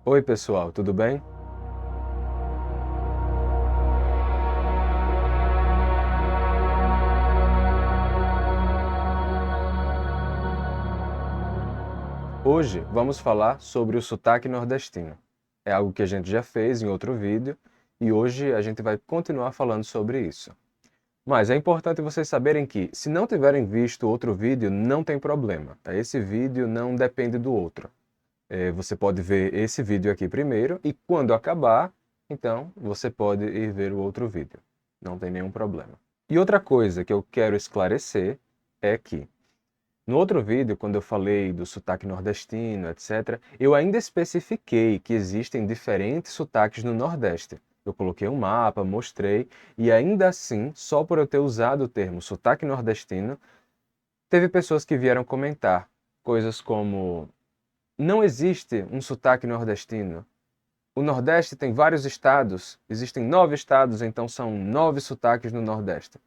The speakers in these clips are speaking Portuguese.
Oi pessoal, tudo bem? Hoje vamos falar sobre o sotaque nordestino. É algo que a gente já fez em outro vídeo e hoje a gente vai continuar falando sobre isso. Mas é importante vocês saberem que, se não tiverem visto outro vídeo, não tem problema, tá? Esse vídeo não depende do outro. Você pode ver esse vídeo aqui primeiro e quando acabar, então você pode ir ver o outro vídeo. Não tem nenhum problema. E outra coisa que eu quero esclarecer é que no outro vídeo, quando eu falei do sotaque nordestino, etc., eu ainda especifiquei que existem diferentes sotaques no Nordeste. Eu coloquei um mapa, mostrei, e ainda assim, só por eu ter usado o termo sotaque nordestino, teve pessoas que vieram comentar coisas como: não existe um sotaque nordestino. O Nordeste tem vários estados, existem 9 estados, então são 9 sotaques no Nordeste.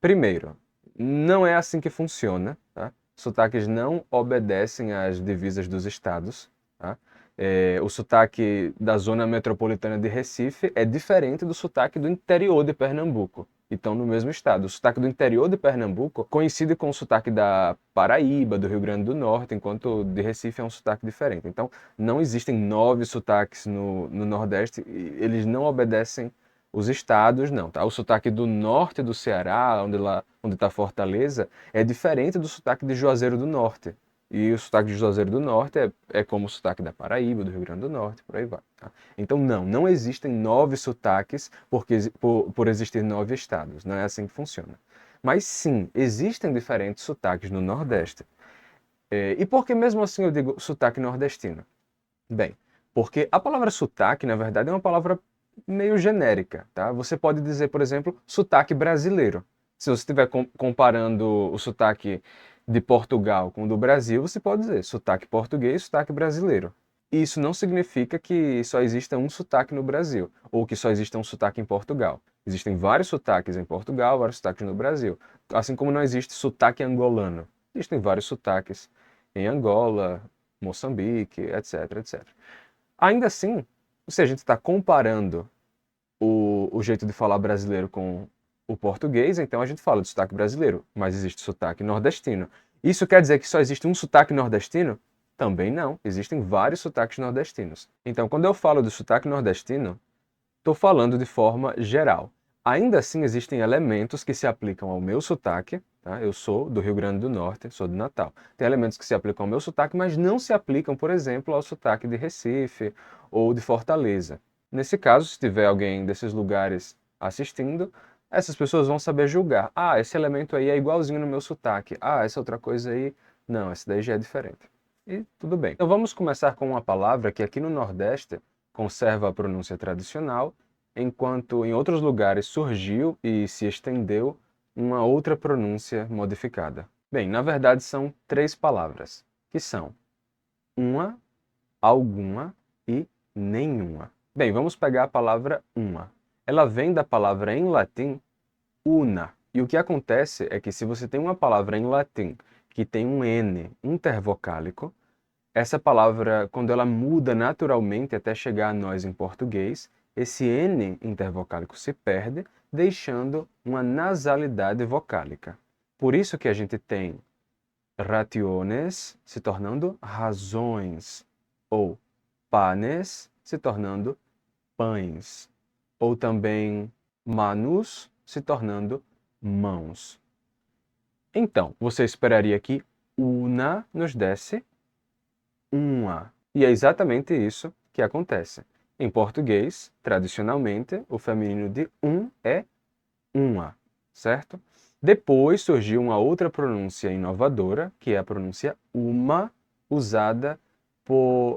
Primeiro, não é assim que funciona, tá? Sotaques não obedecem às divisas dos estados, tá? O sotaque da zona metropolitana de Recife é diferente do sotaque do interior de Pernambuco. Então, no mesmo estado. O sotaque do interior de Pernambuco coincide com o sotaque da Paraíba, do Rio Grande do Norte, enquanto de Recife é um sotaque diferente. Então, não existem 9 sotaques no Nordeste, e eles não obedecem os estados, não, tá? O sotaque do norte do Ceará, onde está Fortaleza, é diferente do sotaque de Juazeiro do Norte. E o sotaque de Juazeiro do Norte é como o sotaque da Paraíba, do Rio Grande do Norte, por aí vai. Tá? Então, não existem 9 sotaques por existir 9 estados. Não é assim que funciona. Mas sim, existem diferentes sotaques no Nordeste. E por que mesmo assim eu digo sotaque nordestino? Bem, porque a palavra sotaque, na verdade, é uma palavra meio genérica, tá? Você pode dizer, por exemplo, sotaque brasileiro. Se você estiver comparando o sotaque de Portugal com o do Brasil, você pode dizer sotaque português, sotaque brasileiro. Isso não significa que só exista um sotaque no Brasil, ou que só exista um sotaque em Portugal. Existem vários sotaques em Portugal, vários sotaques no Brasil. Assim como não existe sotaque angolano. Existem vários sotaques em Angola, Moçambique, etc, etc. Ainda assim, se a gente está comparando o jeito de falar brasileiro com o português, então a gente fala de sotaque brasileiro, mas existe sotaque nordestino. Isso quer dizer que só existe um sotaque nordestino? Também não, existem vários sotaques nordestinos. Então, quando eu falo de sotaque nordestino, estou falando de forma geral. Ainda assim, existem elementos que se aplicam ao meu sotaque, tá? Eu sou do Rio Grande do Norte, sou de Natal. Tem elementos que se aplicam ao meu sotaque, mas não se aplicam, por exemplo, ao sotaque de Recife ou de Fortaleza. Nesse caso, se tiver alguém desses lugares assistindo, essas pessoas vão saber julgar. Ah, esse elemento aí é igualzinho no meu sotaque. Ah, essa outra coisa aí, não, essa daí já é diferente. E tudo bem. Então vamos começar com uma palavra que aqui no Nordeste conserva a pronúncia tradicional, enquanto em outros lugares surgiu e se estendeu uma outra pronúncia modificada. Bem, na verdade são 3 palavras, que são uma, alguma e nenhuma. Bem, vamos pegar a palavra uma. Ela vem da palavra em latim una. E o que acontece é que se você tem uma palavra em latim que tem um N intervocálico, essa palavra, quando ela muda naturalmente até chegar a nós em português, esse N intervocálico se perde, deixando uma nasalidade vocálica. Por isso que a gente tem rationes se tornando razões, ou panes se tornando pães, ou também manus se tornando mãos. Então, você esperaria que una nos desse uma. E é exatamente isso que acontece. Em português, tradicionalmente, o feminino de é uma, certo? Depois surgiu uma outra pronúncia inovadora, que é a pronúncia uma, usada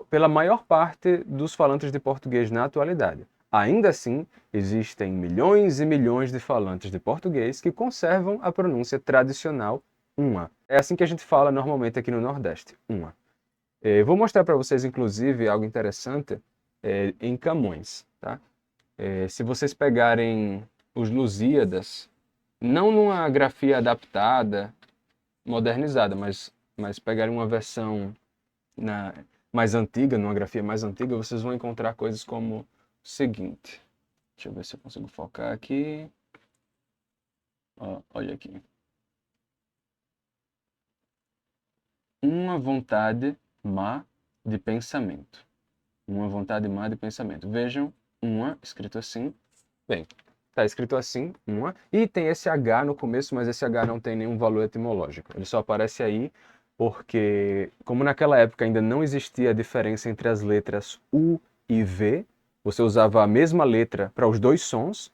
pela maior parte dos falantes de português na atualidade. Ainda assim, existem milhões e milhões de falantes de português que conservam a pronúncia tradicional uma. É assim que a gente fala normalmente aqui no Nordeste, uma. Vou mostrar para vocês, inclusive, algo interessante em Camões. Tá? Se vocês pegarem os Lusíadas, não numa grafia adaptada, modernizada, mas pegarem uma versão mais antiga, numa grafia mais antiga, vocês vão encontrar coisas como o seguinte. Deixa eu ver se eu consigo focar aqui. Ó, olha aqui. Uma vontade má de pensamento. Uma vontade má de pensamento. Vejam, uma, escrito assim. Bem, está escrito assim, uma. E tem esse H no começo, mas esse H não tem nenhum valor etimológico. Ele só aparece aí porque, como naquela época ainda não existia a diferença entre as letras U e V, você usava a mesma letra para os dois sons,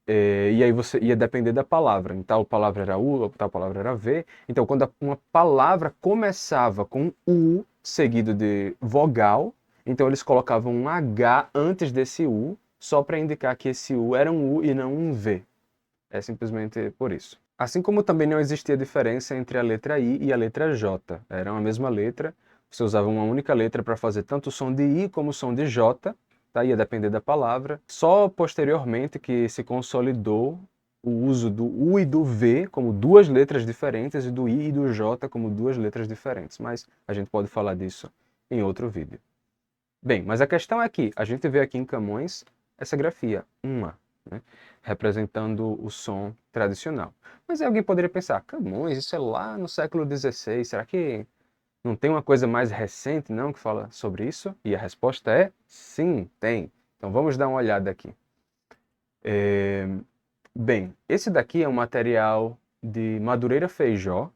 e aí você ia depender da palavra. Então, tal palavra era U, tal palavra era V. Então, quando uma palavra começava com U seguido de vogal, então eles colocavam um H antes desse U, só para indicar que esse U era um U e não um V. É simplesmente por isso. Assim como também não existia diferença entre a letra I e a letra J. Era a mesma letra, você usava uma única letra para fazer tanto o som de I como o som de J, tá? Ia depender da palavra. Só posteriormente que se consolidou o uso do U e do V como duas letras diferentes e do I e do J como duas letras diferentes. Mas a gente pode falar disso em outro vídeo. Bem, mas a questão é que a gente vê aqui em Camões essa grafia, uma, né, representando o som tradicional. Mas aí alguém poderia pensar, Camões, isso é lá no século XVI, será que não tem uma coisa mais recente não que fala sobre isso? E a resposta é sim, tem. Então vamos dar uma olhada aqui. Bem, esse daqui é um material de Madureira Feijó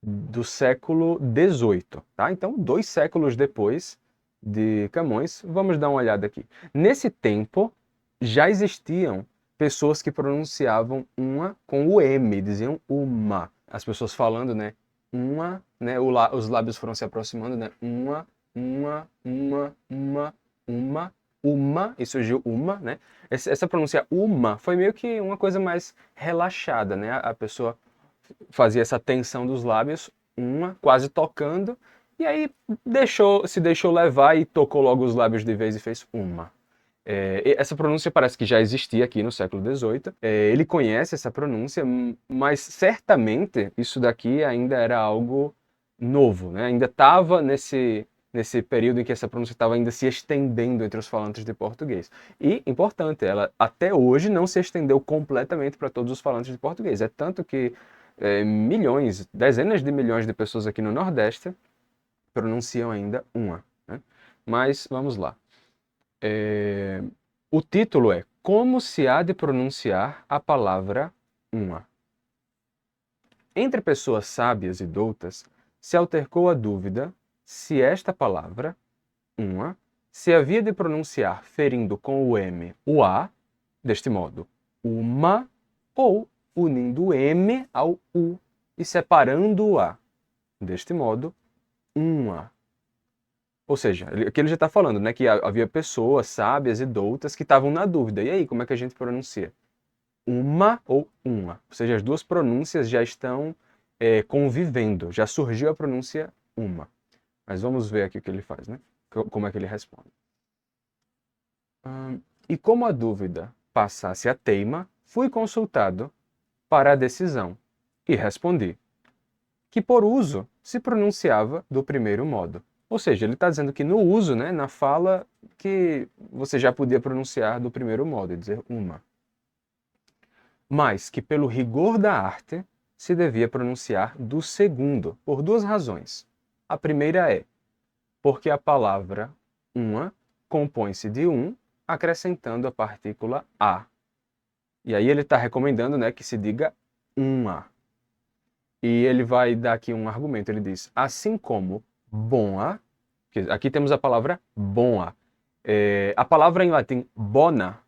do século XVIII, tá? Então 2 séculos depois de Camões, vamos dar uma olhada aqui. Nesse tempo, já existiam pessoas que pronunciavam uma com o M, diziam uma. As pessoas falando, né? Uma, né? Os lábios foram se aproximando, né? Uma, e surgiu uma, né? Essa pronúncia uma foi meio que uma coisa mais relaxada, né? A pessoa fazia essa tensão dos lábios, uma, quase tocando, e aí se deixou levar e tocou logo os lábios de vez e fez uma. Essa pronúncia parece que já existia aqui no século XVIII. Ele conhece essa pronúncia, mas certamente isso daqui ainda era algo novo, né? Ainda estava nesse período em que essa pronúncia estava ainda se estendendo entre os falantes de português. E, importante, ela até hoje não se estendeu completamente para todos os falantes de português. É tanto que milhões, dezenas de milhões de pessoas aqui no Nordeste pronunciam ainda uma, né? Mas vamos lá. O título é Como se há de pronunciar a palavra uma? Entre pessoas sábias e doutas se altercou a dúvida se esta palavra, uma, se havia de pronunciar ferindo com o M o A, deste modo, uma, ou unindo o M ao U e separando o A, deste modo, uma. Ou seja, aqui ele já está falando, né, que havia pessoas sábias e doutas que estavam na dúvida. E aí, como é que a gente pronuncia? Uma ou uma? Ou seja, as duas pronúncias já estão convivendo, já surgiu a pronúncia uma. Mas vamos ver aqui o que ele faz, né? Como é que ele responde. E como a dúvida passasse a teima, fui consultado para a decisão e respondi que por uso se pronunciava do primeiro modo. Ou seja, ele está dizendo que no uso, né, na fala, que você já podia pronunciar do primeiro modo, e dizer uma. Mas que pelo rigor da arte se devia pronunciar do segundo, por duas razões. A primeira é porque a palavra uma compõe-se de um, acrescentando a partícula a. E aí ele está recomendando, né, que se diga uma. E ele vai dar aqui um argumento, ele diz, assim como bona, aqui temos a palavra bona. A palavra em latim bona,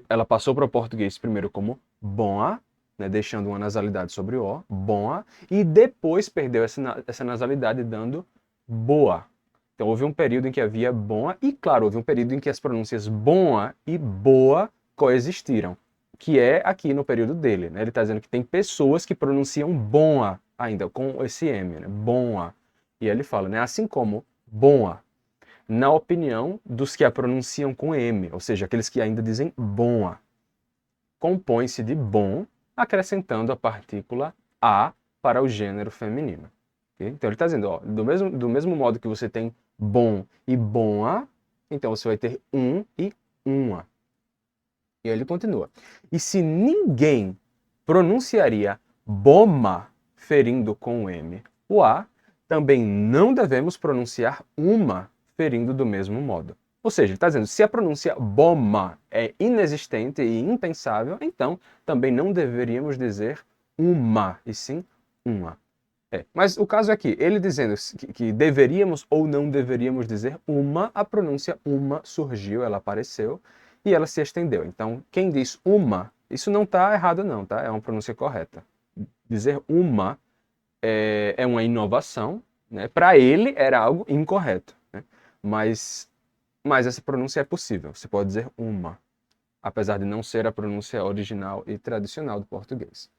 ela passou para o português primeiro como bona, né, deixando uma nasalidade sobre o O, bona, e depois perdeu essa nasalidade dando boa. Então houve um período em que havia bona, e claro, houve um período em que as pronúncias bona e boa coexistiram, que é aqui no período dele, né? Ele está dizendo que tem pessoas que pronunciam boa ainda, com esse M, né? Boa. E ele fala, né? Assim como boa, na opinião dos que a pronunciam com M, ou seja, aqueles que ainda dizem boa, compõe-se de bom, acrescentando a partícula a para o gênero feminino. Okay? Então ele está dizendo, ó, do mesmo modo que você tem bom e boa, então você vai ter um e uma. E aí ele continua. E se ninguém pronunciaria boma, ferindo com o M o A, também não devemos pronunciar uma, ferindo do mesmo modo. Ou seja, ele está dizendo, se a pronúncia boma é inexistente e impensável, então também não deveríamos dizer uma, e sim uma. Mas o caso é que ele dizendo que deveríamos ou não deveríamos dizer uma, a pronúncia uma surgiu, ela apareceu e ela se estendeu. Então, quem diz uma, isso não está errado não, tá? É uma pronúncia correta. Dizer uma é uma inovação, né? Para ele era algo incorreto, né? Mas essa pronúncia é possível. Você pode dizer uma, apesar de não ser a pronúncia original e tradicional do português.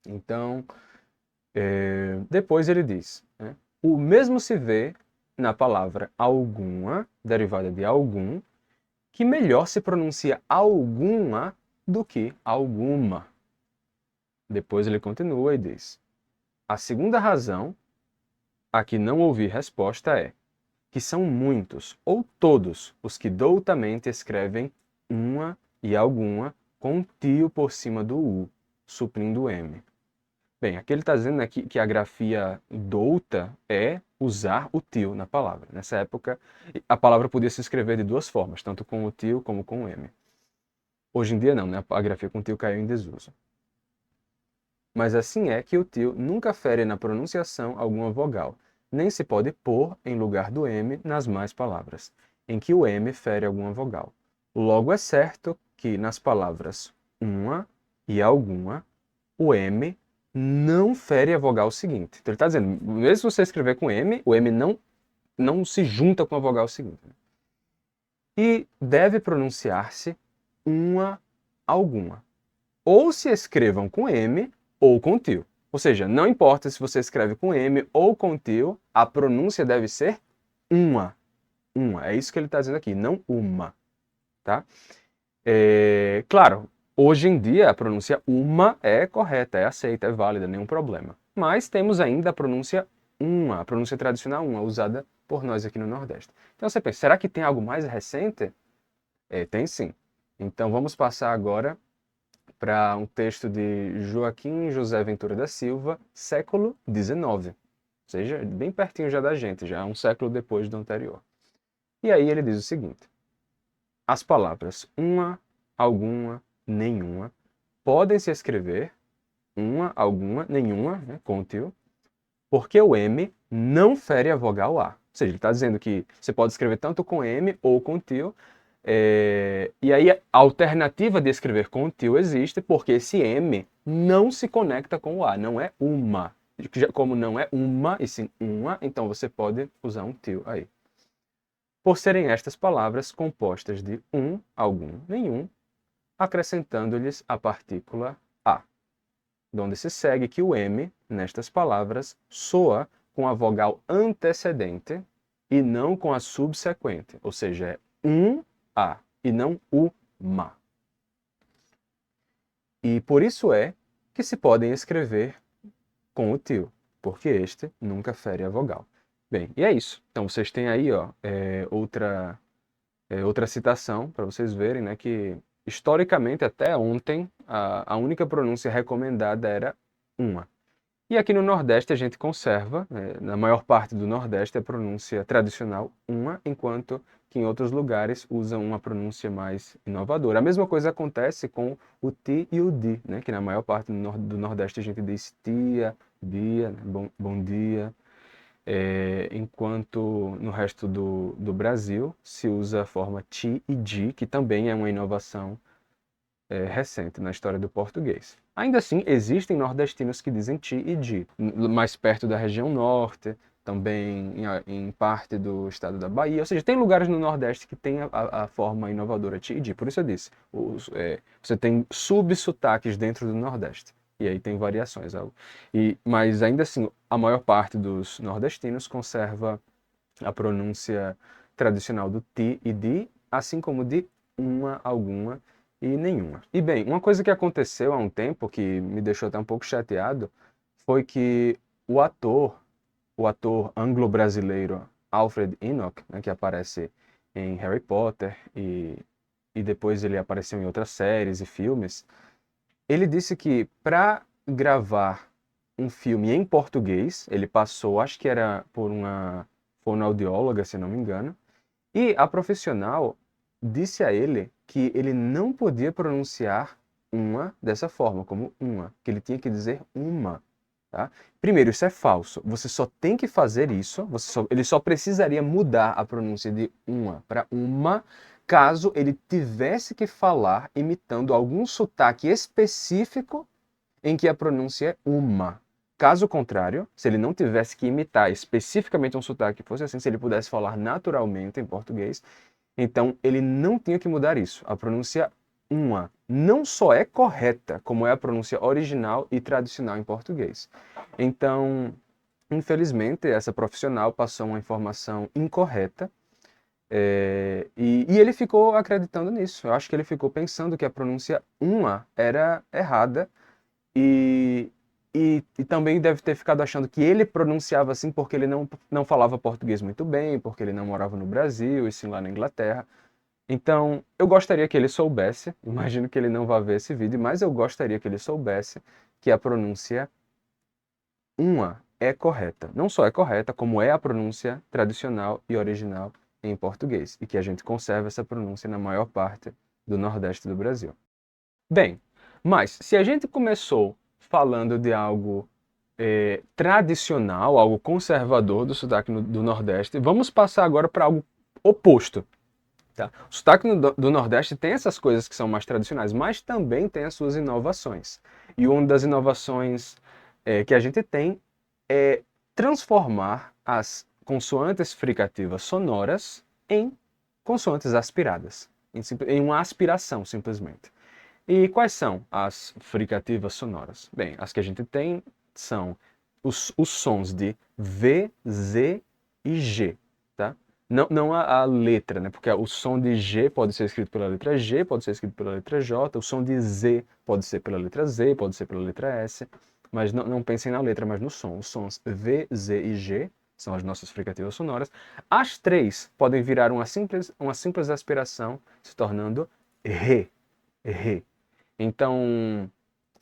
Então, depois ele diz, né? O mesmo se vê na palavra alguma, derivada de algum, que melhor se pronuncia alguma do que alguma. Depois ele continua e diz: a segunda razão a que não ouvi resposta é que são muitos ou todos os que doutamente escrevem uma e alguma com um tio por cima do U, suprindo o M. Bem, aqui ele está dizendo aqui que a grafia douta é usar o tio na palavra. Nessa época, a palavra podia se escrever de duas formas, tanto com o tio como com o M. Hoje em dia não, né? A grafia com tio caiu em desuso. Mas assim é que o tio nunca fere na pronunciação alguma vogal, nem se pode pôr em lugar do M nas mais palavras, em que o M fere alguma vogal. Logo é certo que nas palavras uma e alguma, o M não fere a vogal seguinte. Então ele está dizendo, mesmo se você escrever com M, o M não se junta com a vogal seguinte. E deve pronunciar-se uma alguma. Ou se escrevam com M ou com tio. Ou seja, não importa se você escreve com M ou com tio, a pronúncia deve ser uma. Uma. É isso que ele está dizendo aqui, não uma. Tá? Claro, hoje em dia a pronúncia uma é correta, é aceita, é válida, nenhum problema. Mas temos ainda a pronúncia uma, a pronúncia tradicional uma, usada por nós aqui no Nordeste. Então você pensa, será que tem algo mais recente? Tem sim. Então vamos passar agora para um texto de Joaquim José Ventura da Silva, século XIX. Ou seja, bem pertinho já da gente, já um século depois do anterior. E aí ele diz o seguinte: as palavras uma, alguma, nenhuma podem se escrever uma, alguma, nenhuma, né, com o tio, porque o M não fere a vogal A. Ou seja, ele está dizendo que você pode escrever tanto com M ou com tio. E aí a alternativa de escrever com o tio existe porque esse M não se conecta com o A, não é uma. Como não é uma e sim uma, então você pode usar um tio aí. Por serem estas palavras compostas de um, algum, nenhum, acrescentando-lhes a partícula A, donde se segue que o M, nestas palavras, soa com a vogal antecedente e não com a subsequente, ou seja, é um A e não uma. E por isso é que se podem escrever com o tio, porque este nunca fere a vogal. Bem, e é isso. Então vocês têm aí outra citação para vocês verem, né, que historicamente até ontem a única pronúncia recomendada era uma. E aqui no Nordeste a gente conserva, na maior parte do Nordeste, a pronúncia tradicional uma, enquanto que em outros lugares usam uma pronúncia mais inovadora. A mesma coisa acontece com o ti e o di, né? Que na maior parte do Nordeste a gente diz tia, dia, né? Bom dia, enquanto no resto do Brasil se usa a forma ti e di, que também é uma inovação recente na história do português. Ainda assim, existem nordestinos que dizem ti e di, mais perto da região norte, também em parte do estado da Bahia. Ou seja, tem lugares no Nordeste que tem a forma inovadora ti e di. Por isso eu disse, você tem subsotaques dentro do Nordeste. E aí tem variações. Mas ainda assim, a maior parte dos nordestinos conserva a pronúncia tradicional do ti e di, assim como de uma, alguma e nenhuma. E bem, uma coisa que aconteceu há um tempo que me deixou até um pouco chateado foi que o ator anglo-brasileiro Alfred Enoch, né, que aparece em Harry Potter e depois ele apareceu em outras séries e filmes, ele disse que para gravar um filme em português, ele passou, acho que era por uma fonoaudióloga, se não me engano, e a profissional disse a ele que ele não podia pronunciar uma dessa forma, como uma, que ele tinha que dizer uma. Tá? Primeiro, isso é falso. Você só tem que fazer isso, ele só precisaria mudar a pronúncia de uma para uma, caso ele tivesse que falar imitando algum sotaque específico em que a pronúncia é uma. Caso contrário, se ele não tivesse que imitar especificamente um sotaque que fosse assim, se ele pudesse falar naturalmente em português, então ele não tinha que mudar isso. A pronúncia uma não só é correta, como é a pronúncia original e tradicional em português. Então, infelizmente, essa profissional passou uma informação incorreta e ele ficou acreditando nisso. Eu acho que ele ficou pensando que a pronúncia uma era errada e também deve ter ficado achando que ele pronunciava assim porque ele não falava português muito bem, porque ele não morava no Brasil e sim lá na Inglaterra. Então, eu gostaria que ele soubesse, imagino que ele não vá ver esse vídeo, mas eu gostaria que ele soubesse que a pronúncia uma é correta. Não só é correta, como é a pronúncia tradicional e original em português, e que a gente conserva essa pronúncia na maior parte do Nordeste do Brasil. Bem, mas se a gente começou falando de algo tradicional, algo conservador do sotaque do Nordeste, vamos passar agora para algo oposto. Tá? O sotaque do Nordeste tem essas coisas que são mais tradicionais, mas também tem as suas inovações. E uma das inovações que a gente tem é transformar as consoantes fricativas sonoras em consoantes aspiradas, em uma aspiração, simplesmente. E quais são as fricativas sonoras? Bem, as que a gente tem são os sons de V, Z e G, tá? Não a letra, né? Porque o som de G pode ser escrito pela letra G, pode ser escrito pela letra J, o som de Z pode ser pela letra Z, pode ser pela letra S, mas não pensem na letra, mas no som. Os sons V, Z e G são as nossas fricativas sonoras. As três podem virar uma simples aspiração, se tornando Rê, Rê. Então,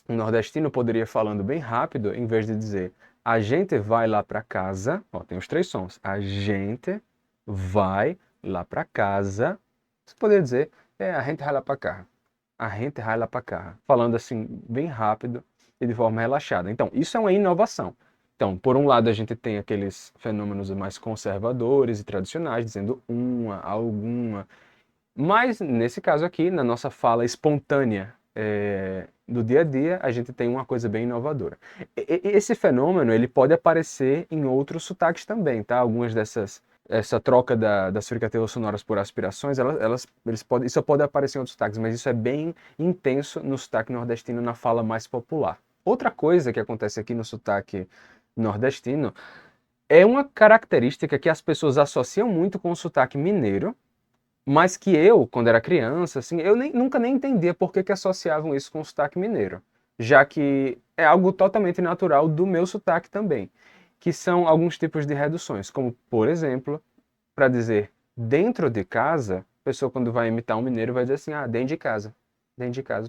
o nordestino poderia falando bem rápido, em vez de dizer a gente vai lá para casa, ó, tem os três sons. A gente vai lá para casa. Você poderia dizer a gente vai lá para cá. A gente vai lá para cá. Falando assim, bem rápido e de forma relaxada. Então, isso é uma inovação. Então, por um lado, a gente tem aqueles fenômenos mais conservadores e tradicionais, dizendo uma, alguma. Mas, nesse caso aqui, na nossa fala espontânea do dia a dia, a gente tem uma coisa bem inovadora. Esse fenômeno, ele pode aparecer em outros sotaques também, tá? Algumas essa troca das fricativas sonoras por aspirações, isso pode aparecer em outros sotaques, mas isso é bem intenso no sotaque nordestino, na fala mais popular. Outra coisa que acontece aqui no sotaque nordestino é uma característica que as pessoas associam muito com o sotaque mineiro, mas que eu, quando era criança, assim, eu nunca nem entendia por que associavam isso com o sotaque mineiro, já que é algo totalmente natural do meu sotaque também, que são alguns tipos de reduções, como, por exemplo, para dizer dentro de casa, a pessoa quando vai imitar um mineiro vai dizer assim, dentro de casa,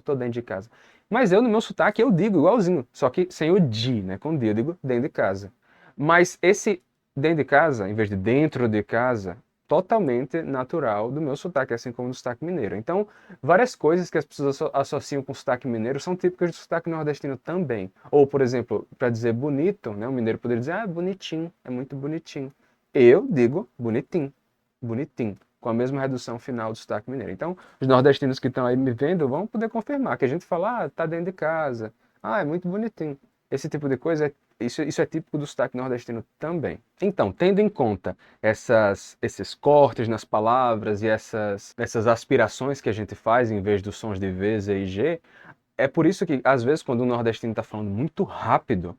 tô dentro de casa. Mas eu, no meu sotaque, eu digo igualzinho, só que sem o de, né, com o de, eu digo dentro de casa. Mas esse dentro de casa, em vez de dentro de casa, totalmente natural do meu sotaque, assim como do sotaque mineiro. Então, várias coisas que as pessoas associam com o sotaque mineiro são típicas do sotaque nordestino também. Ou, por exemplo, para dizer bonito, né, o mineiro poderia dizer, bonitinho, é muito bonitinho. Eu digo bonitinho, bonitinho, com a mesma redução final do sotaque mineiro. Então, os nordestinos que estão aí me vendo vão poder confirmar que a gente fala, tá dentro de casa, é muito bonitinho. Esse tipo de coisa isso é típico do sotaque nordestino também. Então, tendo em conta esses cortes nas palavras e essas aspirações que a gente faz em vez dos sons de V, Z e G, é por isso que, às vezes, quando o nordestino está falando muito rápido,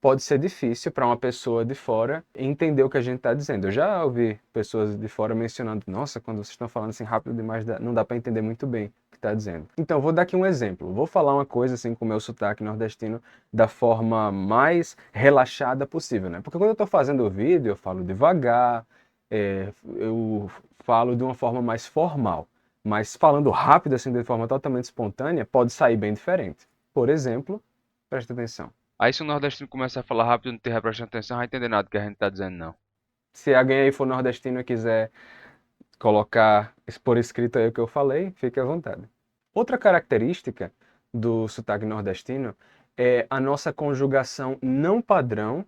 pode ser difícil para uma pessoa de fora entender o que a gente está dizendo. Eu já ouvi pessoas de fora mencionando, nossa, quando vocês estão falando assim rápido demais, não dá para entender muito bem o que está dizendo. Então, vou dar aqui um exemplo. Vou falar uma coisa assim com o meu sotaque nordestino da forma mais relaxada possível, né? Porque quando eu estou fazendo o vídeo, eu falo devagar, eu falo de uma forma mais formal. Mas falando rápido, assim, de forma totalmente espontânea, pode sair bem diferente. Por exemplo, presta atenção. Aí se o nordestino começar a falar rápido e não estiver prestando atenção, não vai entender nada do que a gente tá dizendo, não. Se alguém aí for nordestino e quiser colocar por escrito aí o que eu falei, fique à vontade. Outra característica do sotaque nordestino é a nossa conjugação não padrão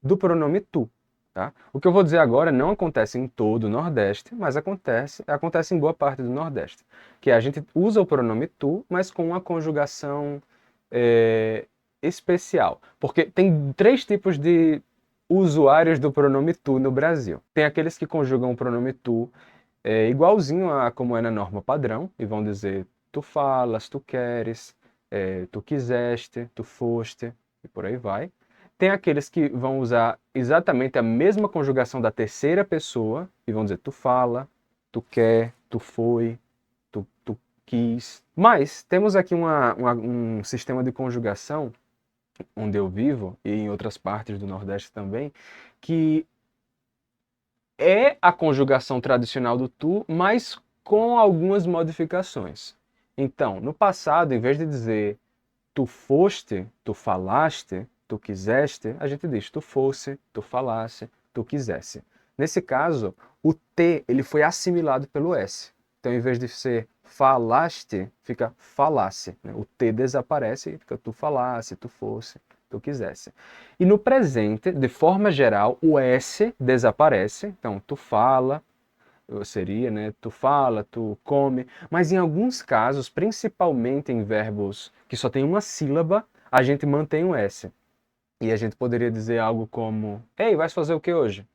do pronome tu. Tá? O que eu vou dizer agora não acontece em todo o Nordeste, mas acontece em boa parte do Nordeste. Que a gente usa o pronome tu, mas com uma conjugação é, especial. Porque tem três tipos de usuários do pronome tu no Brasil. Tem aqueles que conjugam o pronome tu igualzinho a como é na norma padrão, e vão dizer tu falas, tu queres, tu quiseste, tu foste, e por aí vai. Tem aqueles que vão usar exatamente a mesma conjugação da terceira pessoa, e vão dizer tu fala, tu quer, tu foi, tu quis. Mas temos aqui um sistema de conjugação, onde eu vivo, e em outras partes do Nordeste também, que é a conjugação tradicional do tu, mas com algumas modificações. Então, no passado, em vez de dizer tu foste, tu falaste, tu quiseste, a gente diz tu fosse, tu falasse, tu quisesse. Nesse caso, o T ele foi assimilado pelo S. Então, em vez de ser falaste, fica falasse. Né? O T desaparece e fica tu falasse, tu fosse, tu quisesse. E no presente, de forma geral, o S desaparece. Então, tu fala, seria, né? Tu fala, tu come. Mas em alguns casos, principalmente em verbos que só tem uma sílaba, a gente mantém o S. E a gente poderia dizer algo como: Ei, vais fazer o que hoje?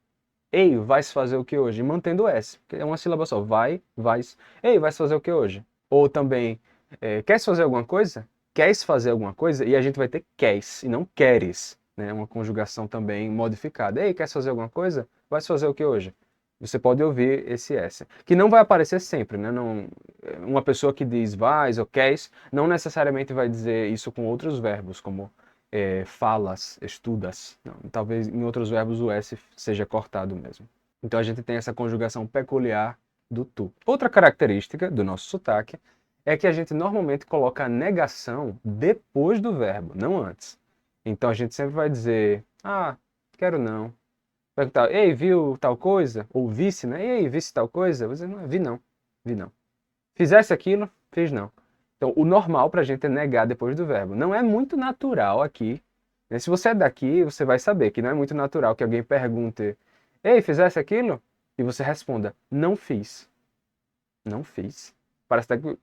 Ei, vais fazer o que hoje? E mantendo o S, porque é uma sílaba só. Vai, vais. Ei, vais fazer o que hoje? Ou também, queres fazer alguma coisa? Queres fazer alguma coisa? E a gente vai ter queres e não queres. Né? Uma conjugação também modificada. Ei, queres fazer alguma coisa? Vais fazer o que hoje? Você pode ouvir esse S, que não vai aparecer sempre, né? Não, uma pessoa que diz vais ou queres, não necessariamente vai dizer isso com outros verbos, como falas, estudas. Não, talvez em outros verbos o S seja cortado mesmo. Então a gente tem essa conjugação peculiar do tu. Outra característica do nosso sotaque é que a gente normalmente coloca a negação depois do verbo, não antes. Então a gente sempre vai dizer, quero não. Perguntar, ei, viu tal coisa? Ou visse, né? Ei, visse tal coisa? Você não, vi não, vi não. Fizesse aquilo? Fiz não. Então, o normal para a gente é negar depois do verbo. Não é muito natural aqui. Né? Se você é daqui, você vai saber que não é muito natural que alguém pergunte: Ei, fizesse aquilo? E você responda: Não fiz. Não fiz. Parece até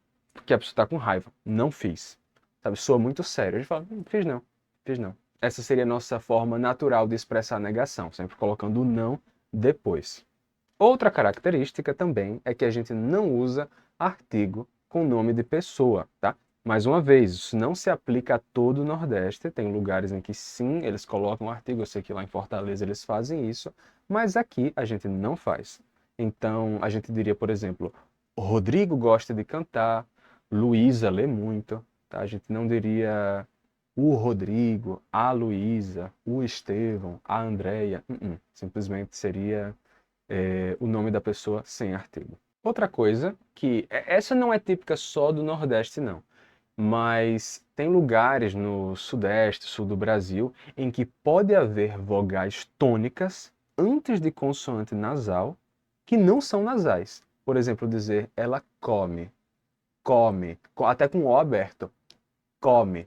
que a pessoa está com raiva. Não fiz. Sabe? Soa muito sério. A gente fala: Fiz não. Fiz não. Essa seria a nossa forma natural de expressar a negação, sempre colocando o não depois. Outra característica também é que a gente não usa artigo com nome de pessoa, tá? Mais uma vez, isso não se aplica a todo o Nordeste. Tem lugares em que sim, eles colocam artigo. Eu sei que lá em Fortaleza eles fazem isso, mas aqui a gente não faz. Então, a gente diria, por exemplo, Rodrigo gosta de cantar, Luísa lê muito, tá? A gente não diria o Rodrigo, a Luísa, o Estevão, a Andréia. Simplesmente seria o nome da pessoa sem artigo. Outra coisa que essa não é típica só do Nordeste, não, mas tem lugares no Sudeste, Sul do Brasil, em que pode haver vogais tônicas antes de consoante nasal que não são nasais. Por exemplo, dizer ela come, come, até com o aberto, come.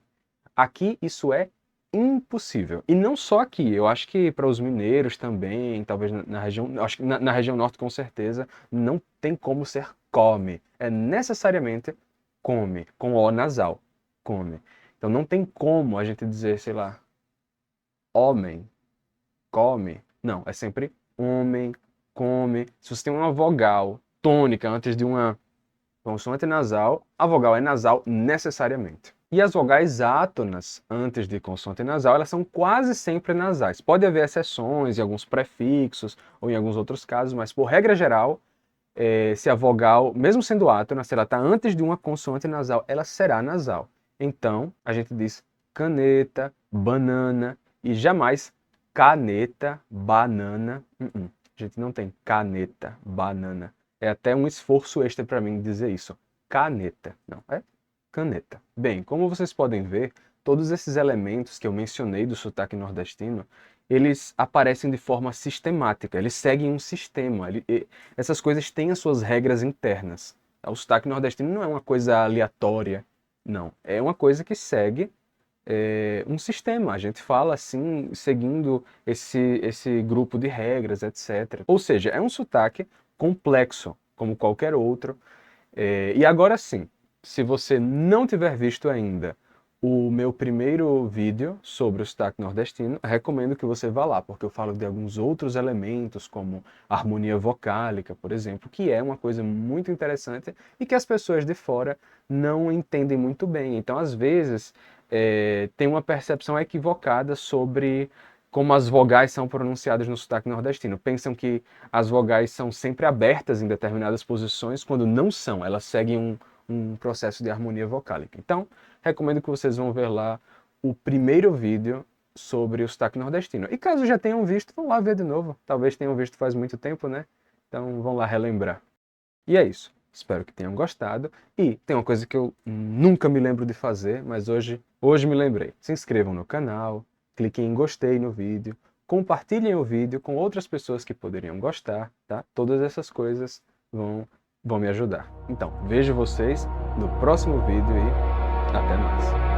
Aqui isso é impossível. E não só aqui, eu acho que para os mineiros também, talvez na região, acho que na região norte com certeza, não tem como ser come. É necessariamente come, com O nasal, come. Então não tem como a gente dizer, sei lá, homem, come. Não, é sempre homem, come. Se você tem uma vogal tônica antes de uma consoante nasal, a vogal é nasal necessariamente. E as vogais átonas antes de consoante nasal, elas são quase sempre nasais. Pode haver exceções em alguns prefixos ou em alguns outros casos, mas por regra geral, se a vogal, mesmo sendo átona, se ela está antes de uma consoante nasal, ela será nasal. Então, a gente diz caneta, banana e jamais caneta, banana. A gente não tem caneta, banana. É até um esforço extra para mim dizer isso. Caneta. Não, é caneta. Bem, como vocês podem ver, todos esses elementos que eu mencionei do sotaque nordestino, eles aparecem de forma sistemática, eles seguem um sistema. Essas coisas têm as suas regras internas. O sotaque nordestino não é uma coisa aleatória, não. É uma coisa que segue um sistema. A gente fala assim, seguindo esse grupo de regras, etc. Ou seja, é um sotaque complexo, como qualquer outro. E agora sim, se você não tiver visto ainda o meu primeiro vídeo sobre o sotaque nordestino, recomendo que você vá lá, porque eu falo de alguns outros elementos, como harmonia vocálica, por exemplo, que é uma coisa muito interessante e que as pessoas de fora não entendem muito bem. Então, às vezes, tem uma percepção equivocada sobre como as vogais são pronunciadas no sotaque nordestino. Pensam que as vogais são sempre abertas em determinadas posições, quando não são. Elas seguem um processo de harmonia vocálica. Então, recomendo que vocês vão ver lá o primeiro vídeo sobre o sotaque nordestino. E caso já tenham visto, vão lá ver de novo. Talvez tenham visto faz muito tempo, né? Então vão lá relembrar. E é isso. Espero que tenham gostado. E tem uma coisa que eu nunca me lembro de fazer, mas hoje me lembrei. Se inscrevam no canal, cliquem em gostei no vídeo, compartilhem o vídeo com outras pessoas que poderiam gostar, tá? Todas essas coisas vão me ajudar. Então, vejo vocês no próximo vídeo e até mais.